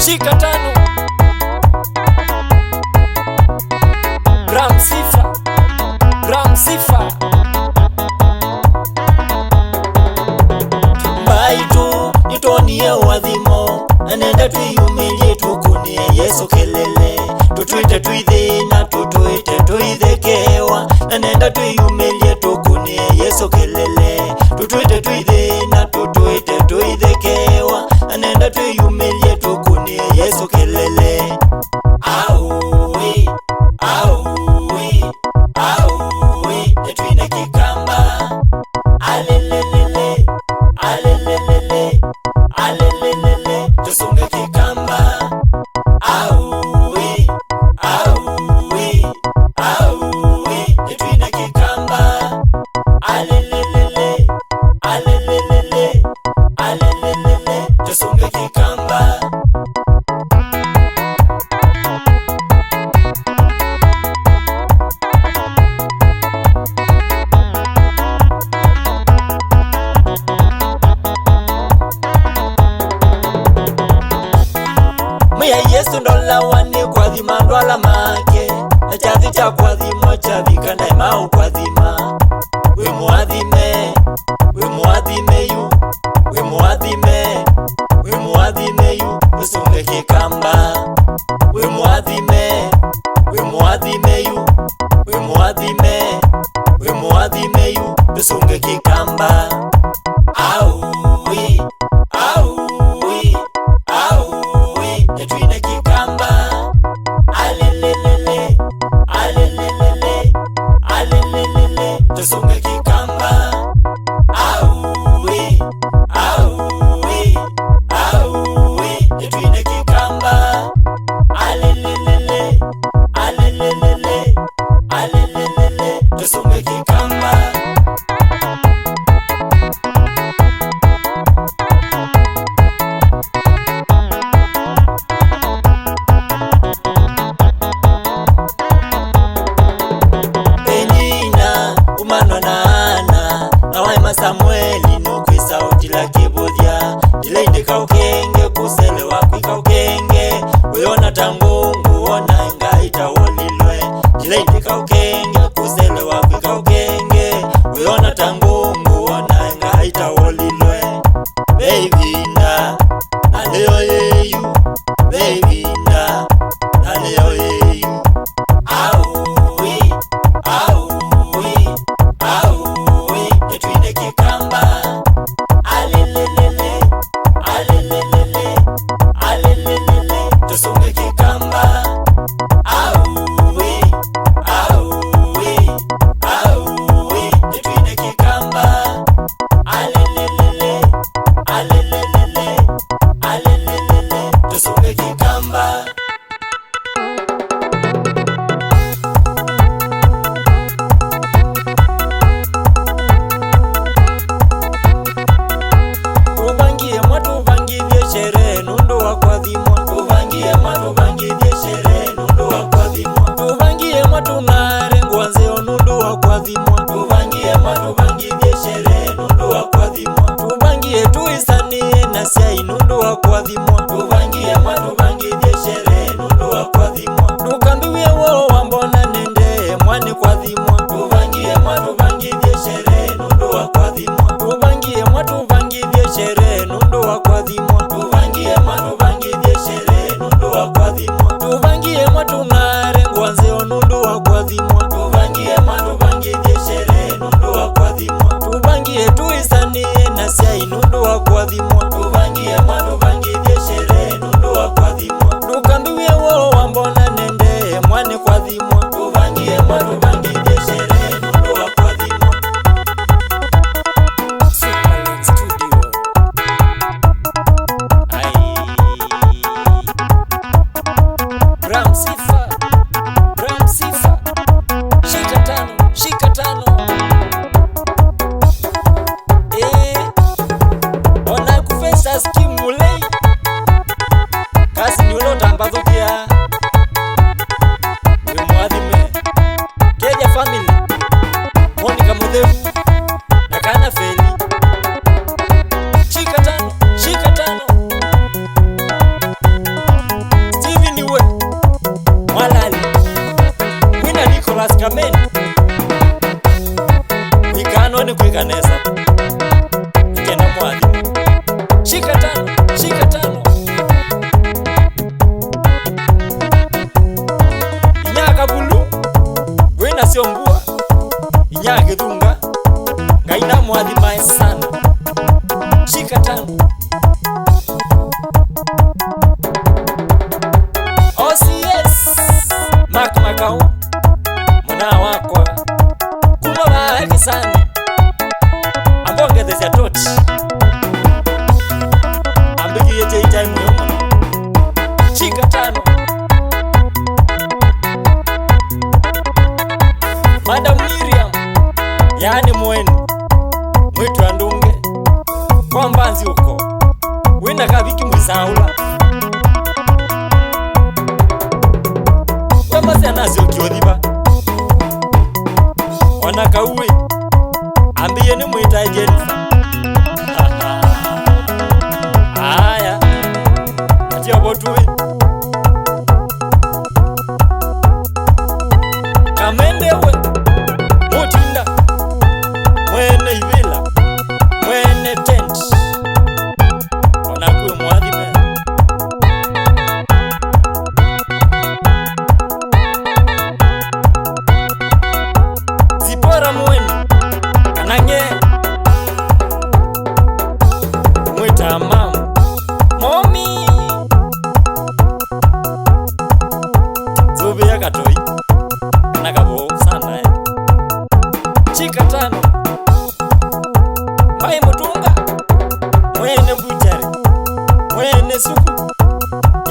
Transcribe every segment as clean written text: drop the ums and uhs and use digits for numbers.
shika tano. Gram Sifa, Gram Sifa. Baitu nitonie wadhimo, anenda tuyumilie tukunie Yesu kelele. Tutuite tuidhe na tutuite tuidhekewa, anenda tuyumilie tukunie Yesu kelele. Tutuite tuidhe na tutuite tuidhekewa, anenda tuyumilie tukunie Yesu kelele. Auwi, auwi, auwi, netuine kikamba. Alelelele, alelelele, alelelele, tusunge kikamba. Auwi, auwi, auwi, netuine kikamba. Alelelele, alelelele, alelelele, tusunge kikamba. Mya Yesu ndola wani kwa dhima ndwala make, na chathi cha kwa dhimo chathi kana imau kwa dhima. We muadhime, we muadhime yu, we muadhime, we muadhime yu, tusunge kikamba. We muadhime, we muadhime yu, we muadhime, we muadhime yu, tusunge kikamba. Auwi, auwi, auwi, netuine kikamba. Alelelele, alelelele, alelelele, tusunge kikamba. Auwi, auwi, auwi, netuine kikamba. Alelelele, alelelele, alelelele, tusunge kikamba. Penina umano na Ana na waima Samueli nukwi sauti la kibudhya. Dileindika ukenge kuselewa kwika ukenge, uyona tangungu ona ingaita wolilwe. Dileindika ukenge kuselewa kwika ukenge, uyona tangungu ona ingaita wolilwe. Baby na leo yeyu, baby na leo yeyu. Auwi, auwi, auwi, netuine kikamba. Alelelele, alelelele, alelelele, tusunge kikamba. Auwi, auwi, auwi, netuine kikamba. Alelelele, alelelele, alelelele, tusunge kikamba. Tuvangie mwatu vangivye sherehe nundu wa kwa dhimwa. Tuvangie mwatu vangivye sherehe nundu wa kwa dhimwa. Tuvangie mwatu ngare ngwanzeo nundu wa kwa dhimwa. Tuvangie mwatu vangivye sherehe nundu wa kwa dhimwa. Tuvangie tuisanie na siai nundu wa kwa dhimwa. Tuvangie mwatu vangivye sherehe nundu wa kwa dhimwa. Tukambiwe wo wambona nende mwani kwa dhimwa. Tuvangie mwatu vangivye sherehe nundu wa kwa dhimwa. Tuvangie mwatu vangivye sherehe nundu wa kwa dhimwa. Tuvangie mwatu vangivye sherehe nundu wa kwa dhimwa. Tuvangie mwatu ngare ngwanzeo nundu wa kwa dhimwa. Tuvangie mwatu vangivye sherehe nundu wa kwa dhimwa. Tuvangie tuisanie na siai nundu wa kwa dhimwa. Tuvangie mwatu vangivye sherehe nundu wa kwa dhimwa. Tukambiwe wo wambona nende mwani kwa dhimwa. Tuvangie mwatu vangivye sherehe nundu wa kwa dhimwa. Superland Studio. Ai. Gram Sifa, Gram Sifa. Shika tano, shika tano. Ona kufesa skimule. Kameni wikano ni kwikanesa ikenda mwathi shika tano inyaka bulu wina siongua inyaka thunga ngaina mwathi mai sana shika tano OCS Mark Makau mwana wakwa kuma bahaki sana ambongethesya toti ambikie jeitai muyo muno shika tano Madam Miriam yani mweni mwitu andunge kwa mbanzi uko wina kabiki mwisaula wamasi anasi ukiothiba wanakauwe ambiye ni mwita Jennifer aya atia botuwe kamendewe mutinda mwene ivila mwene tent wanakuwe mwadhime Zipora mweni anange mwita mamu momi zubi ya katoi anakabo sana chika tano mai mutunga mwene butari mwene suku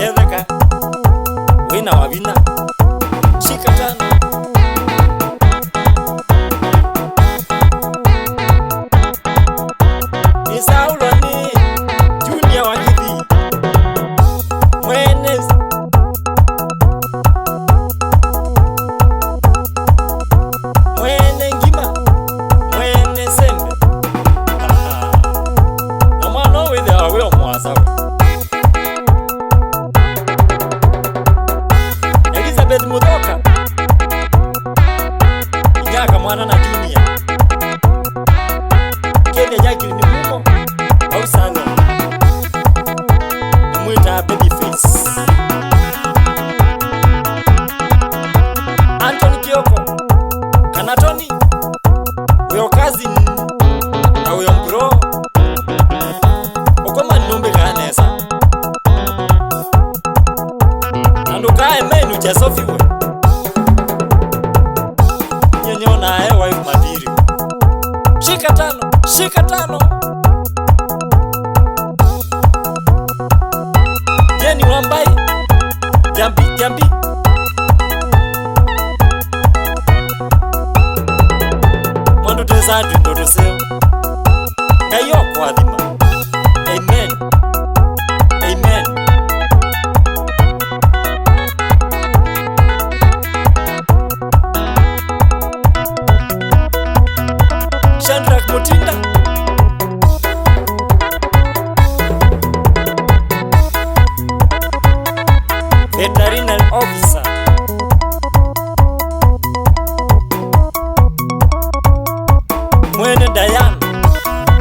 yetheka wina wavina chika tano Saulo ni Junior wa Gidi mwene ngima mwene sembe na mwana withe awe omwasa Elizabeth Muthoka inyaka mwana na Junior kende nyakili ni mumo au sana mwita Babyface Anthony Kioko Kanatoni uyo cousin na uyo mbro ukoma numbe kanesa nandukae menu cha sofiwe nyenyo nae wife material shika tano Jeni Wambai jambi Mwandu tezadu ndoto seo Kayo kwa dhima Amen Shandrak Mutinda Veterinary Officer mwene Dayan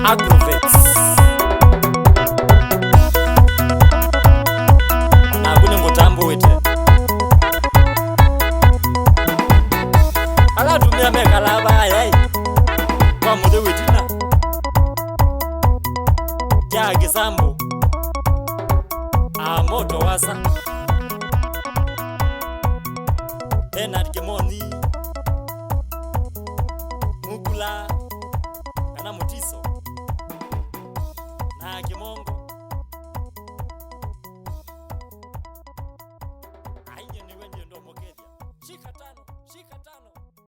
Agrovets nakune ngutambo wete akatumia mekalava ayai kwa muthe wetina kya kisambo moto wasa Bernard Kimoni Mukula kana Mutiso